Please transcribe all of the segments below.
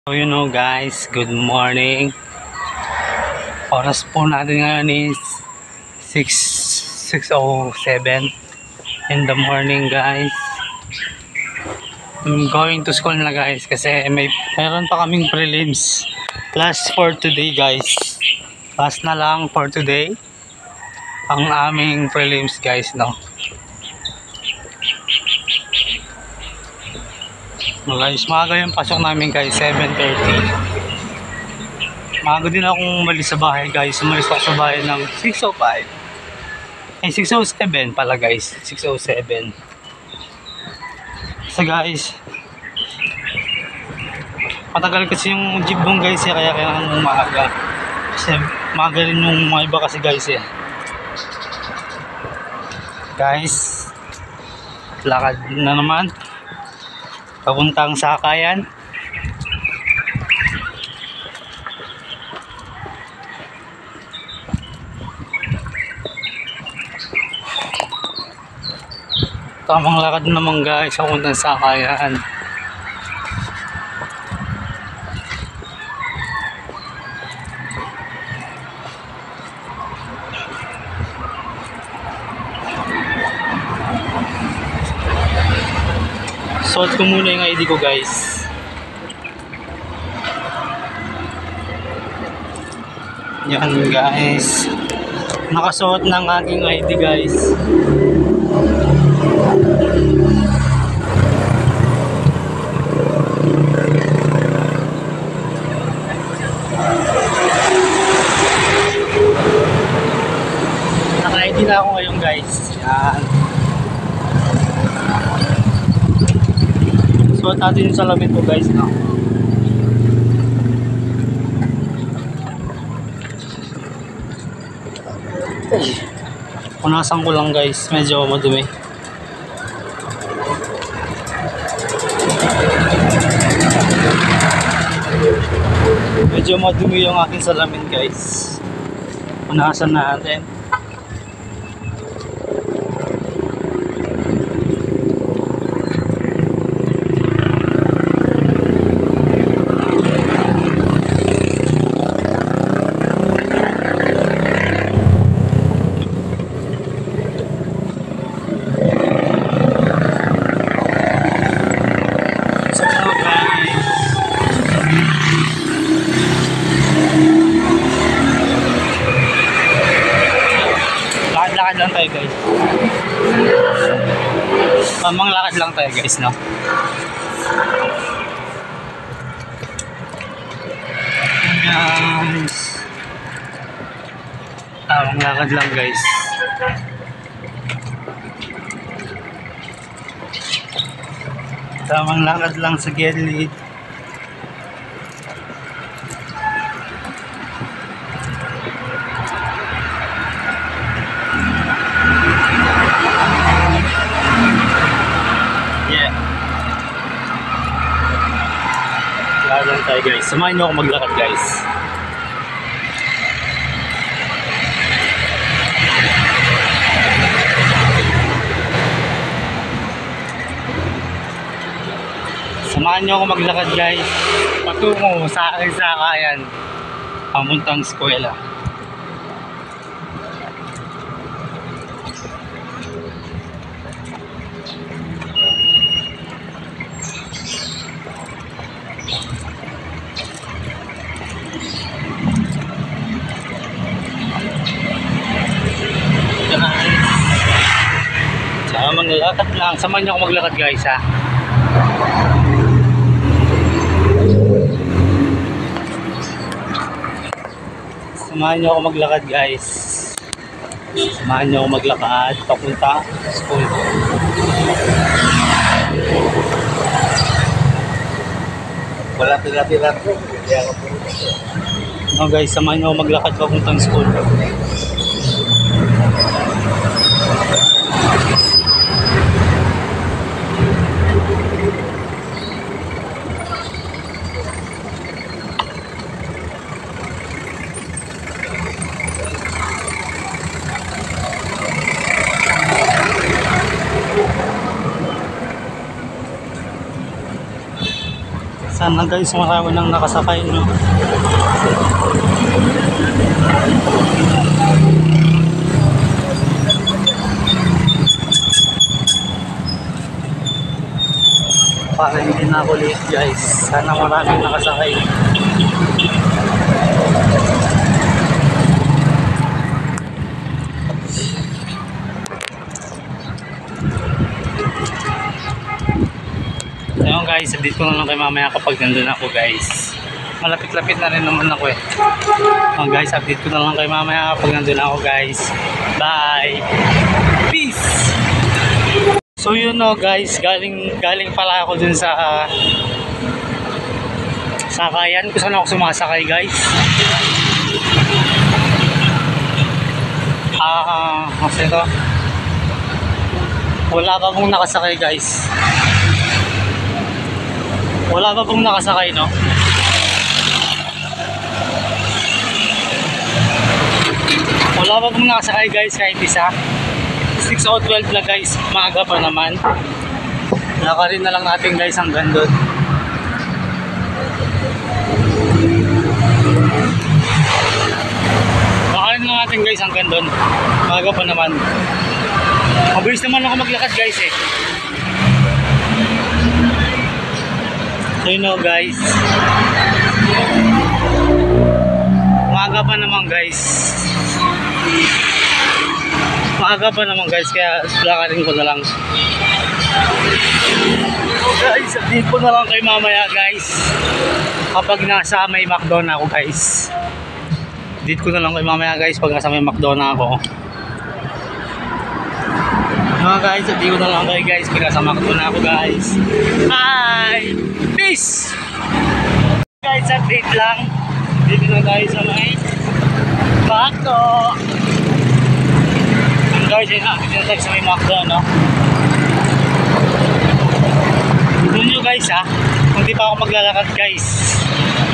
So guys, good morning. Oras po natin ngayon is 6:07 in the morning guys. I'm going to school na guys kasi meron pa kaming prelims. Last for today guys. Last na lang for today ang aming prelims guys, no. Guys, maaga yung pasok namin guys, 7:30. Maaga din akong umalis sa bahay guys. Umalis ako sa bahay ng 6:05. 6:07 pala guys, 6:07. So guys, matagal kasi yung jeep doon guys kaya kailangan umaga. Kasi maaga rin yung mga iba kasi guys Guys, lakad na naman papuntang Sakayan. Tamang lakad naman guys papuntang Sakayan. Suot ko muna yung ID ko guys. Yan guys, nakasuot ng aking ID guys. Naka-ID na ako ngayon guys. Yan. Suot natin yung salamin ko guys, no. Punasan ko lang guys, medyo madumi. Medyo madumi yung aking salamin guys. Punasan natin. Lakad lang tayo guys. Mamang lakad lang tayo guys, no. Guys, tamang lakad lang guys. Tamang lakad lang sa gilid. Lakad lang tayo guys. Samahan nyo ako maglakad guys. Samahan nyo ako maglakad guys. Patungo sa aking Sakayan. Pamuntang eskwela. Maglakad lang. Samahan niyo ako maglakad guys ha. Samahan niyo ako maglakad guys. Samahan niyo ako maglakad papunta school. Wala pila-pila po. No guys, samahan niyo ako maglakad papuntang school. Sana guys marami nang nakasakay, no? Para hindi na ako late guys. Sana maraming nakasakay. Ayun guys, update ko na lang kayo mamaya kapag nandun ako guys. Malapit-lapit na rin naman ako eh. Ayun guys, update ko na lang kayo mamaya kapag nandun ako guys. Bye! Peace! So yun no guys, galing pala ako dun sa sakayan kung saan ako sumasakay guys. Kasi ito wala pa pong nakasakay guys. Wala pa pong nakasakay, no? Wala pa pong nakasakay guys kahit isa. 6:12 na guys, maaga pa naman. Lakarin na lang natin guys hanggang doon. Lakarin na natin guys hanggang doon. Maaga pa naman. Mabilis naman ako maglakad guys eh. So you know guys, maaga pa naman guys. Maaga pa naman guys, kaya lakarin ko na lang. So guys, update ko na lang kay mamaya guys kapag nasa may McDo na ako guys. Update ko na lang kay mamaya guys pag nasa may McDo na ako. Mga guys, update ko na lang kay guys pag nasa McDo na ako guys. Bye! Peace! Guys, update lang. Dito na tayo sa may McDo. Guys, yun na, dito tayo sa may McDo, no? Dito nyo guys ha, kung di pa ako maglalakad guys,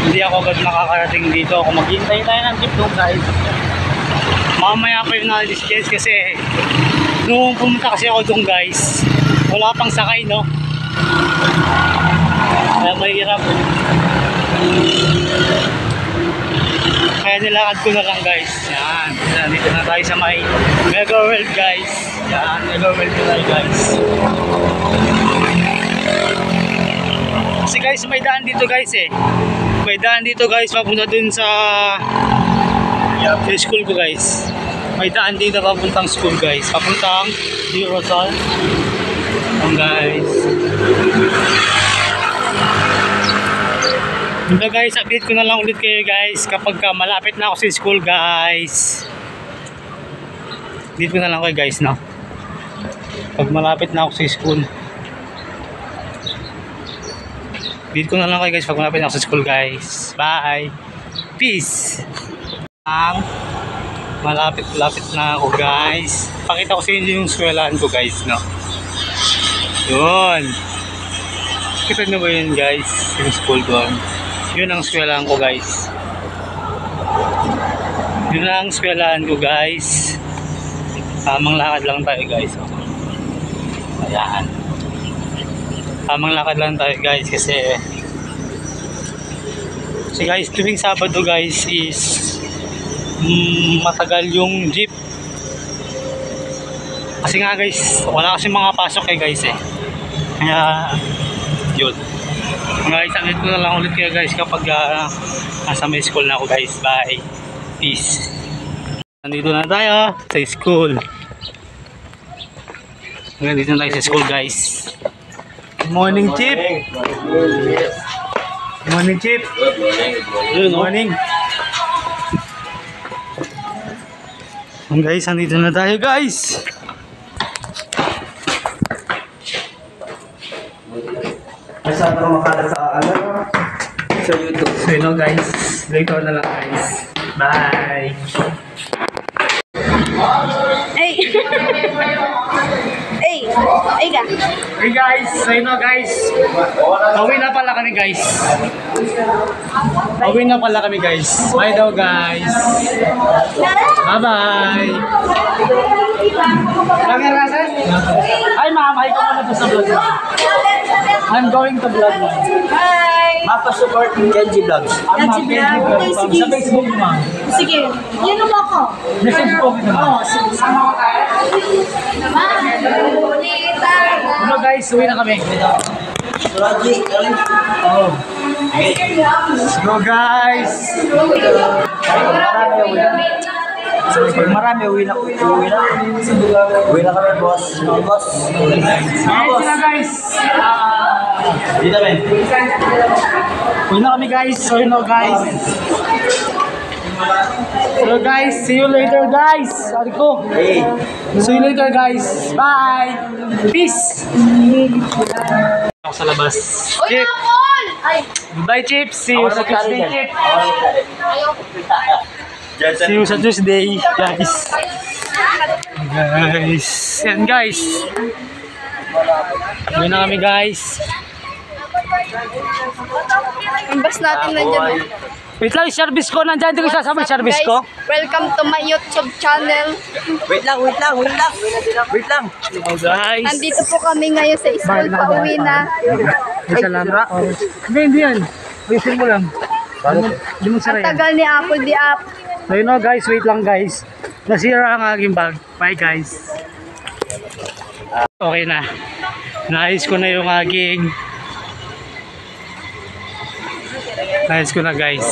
hindi ako agad makakarating dito. Kung maghintay tayo ng jeep doon guys, mamaya pa yung nalis guys kasi nung pumunta kasi ako doon guys, wala pang sakay, no? Kaya mahirap. Kaya nilakad ko na lang guys. Yan. Dito na tayo sa may Mega World guys. Yan. Mega World na tayo guys. Kasi guys may daan dito guys eh. May daan dito guys. Papunta dun sa school ko guys. May daan dito papuntang school guys. Papuntang Eurosol. Guys. Ito guys, update ko na lang ulit kayo guys kapag malapit na ako sa school guys. Update ko na lang kayo guys, no? Pag malapit na ako sa school. Update ko na lang kayo guys pag malapit na ako sa school guys. Bye! Peace! Malapit-lapit na ako guys. Pakita ko sa inyo yung eskwelahan ko guys, no? Yun! Kita nyo ba yun guys? Yung school doon. Yun ang eskwelahan ko guys. Yun ang eskwelahan ko guys. Tamang lakad lang tayo guys. Ayan. Tamang lakad lang tayo guys kasi guys tuwing Sabado guys is matagal yung jeep. Kasi nga guys wala kasi mga pasok eh guys eh. Kaya yun. Guys, update ko na lang ulit kayo guys kapag nasa may school na ako guys. Bye. Peace. Nandito na tayo sa school. Nandito na tayo sa school guys. Good morning, Chip. Good morning, Chip. Good morning. Guys, nandito na tayo guys. Masyado ka makalat sa sa YouTube. So yun know, guys, later na lang guys. Bye! Hey! Hey! Hey ka! Hey guys, so yun know, guys. Pauwi na pala kami guys. Pauwi na pala kami guys. Bye daw guys. Bye-bye! Lagi rasan? Ay ma'am, hi ka muna to sa vlog. I'm going to vlog mo. Hi! Mapa support Genji Vlogs. Okay, sige. Sa Facebook mo, ma'am. Sige. Yan mo ako. Message po kita, ma'am. Oo, sige. Ano guys, uwi na kami. Roger, Oh. Let's go guys! pag marami, uwi na. Uwi na kami, boss. Mga boss. Guys na guys! Dito, men. Uwi na kami guys! So you know guys! So guys, see you later guys! Sorry ko! Hey. See you later guys! Bye! Peace! Ako sa labas. Chip! Ay, Goodbye Chip! See you sa Tuesday Chip! Diyan, See you sa Tuesday guys! Guys! Yan guys! Uwi na kami guys! imbas natin nandiyan. Wait lang, yung service ko nandyan. Hindi ko sasama yung service ko. Welcome to my YouTube channel. Wait lang. Oh guys! Nandito po kami ngayon sa school, pauwi na. Ay, salamat. Hindi yan. Ayusin mo lang. Hindi mo Ang sara yan. tagal ni Apple di App. So you know guys, wait lang guys. Nasira ang aking bag. Bye guys. Okay na. Naayos ko na yung aking... Naayos ko na guys.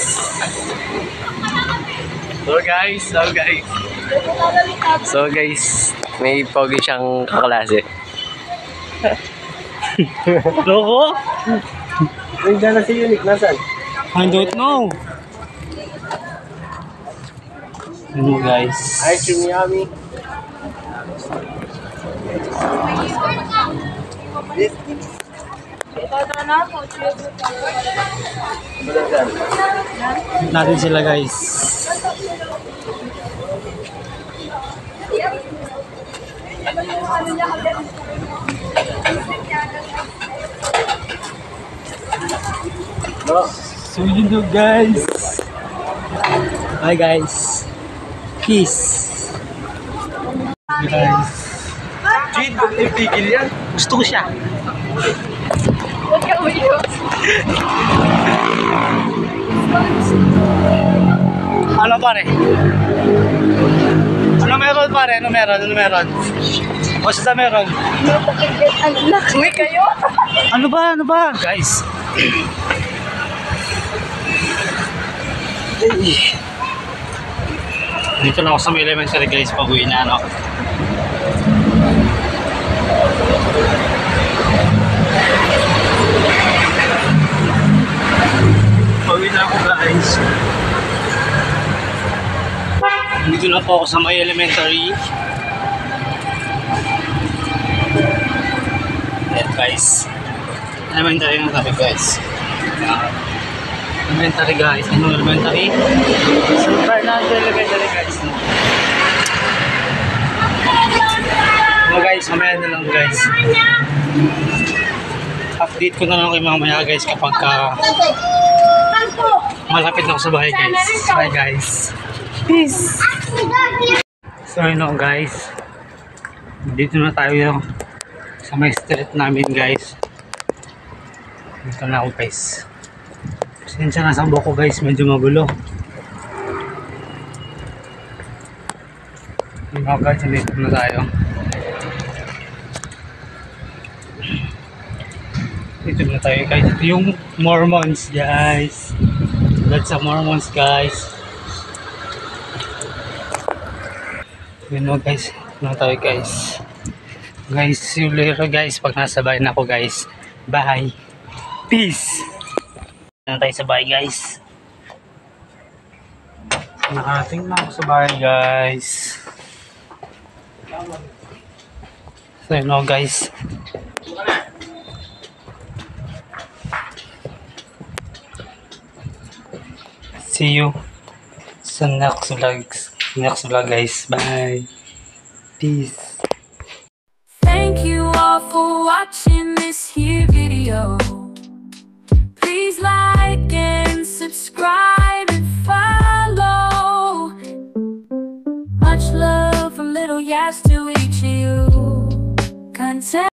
So guys, may pogi siyang kaklase. Loko? Nandiyan na si Unique, nasan? I don't know. Ano guys? Hi, Chumiyami. Natin sila guys. So you know guys. Bye guys. Peace. Guys. Jade, ba't ipigil yan? Gusto ko siya. Huwag ka umiyak. Ano pare? Ano meron pare? Ano meron? Basta meron. Ang lakmi kayo. Ano ba? Guys. Dito na ako sa may elementary guys, pag-uwi na ano. Pag-uwi na ako guys. Dito na po ako sa may elementary. Ayan guys. Elementary na tabi guys. Elementary guys. Anong elementary? Super na elementary guys. Ano guys, mamaya na lang guys. Update ko na lang kayo mamaya guys kapag malapit na ako sa bahay guys. Bye guys. Peace. So you know guys. Dito na tayo sa may street namin guys. Dito na ako guys. Pasensya na sa buko guys, medyo magulo. Yung mga guys, dito na tayo. Dito na tayo guys. Ito yung Mormons guys. That's sa Mormons guys. Yun know guys, dito na tayo guys. Guys, see you later guys pag nasa bahay na ako guys. Bye. Peace. Na tayo sa bahay guys. Nakarating na ako sa bahay guys. So you know guys. See you sa next vlog guys. Bye. Peace. Thank you all for watching this here video. Please like and subscribe and follow. Much love from Little Yas to each of you. Content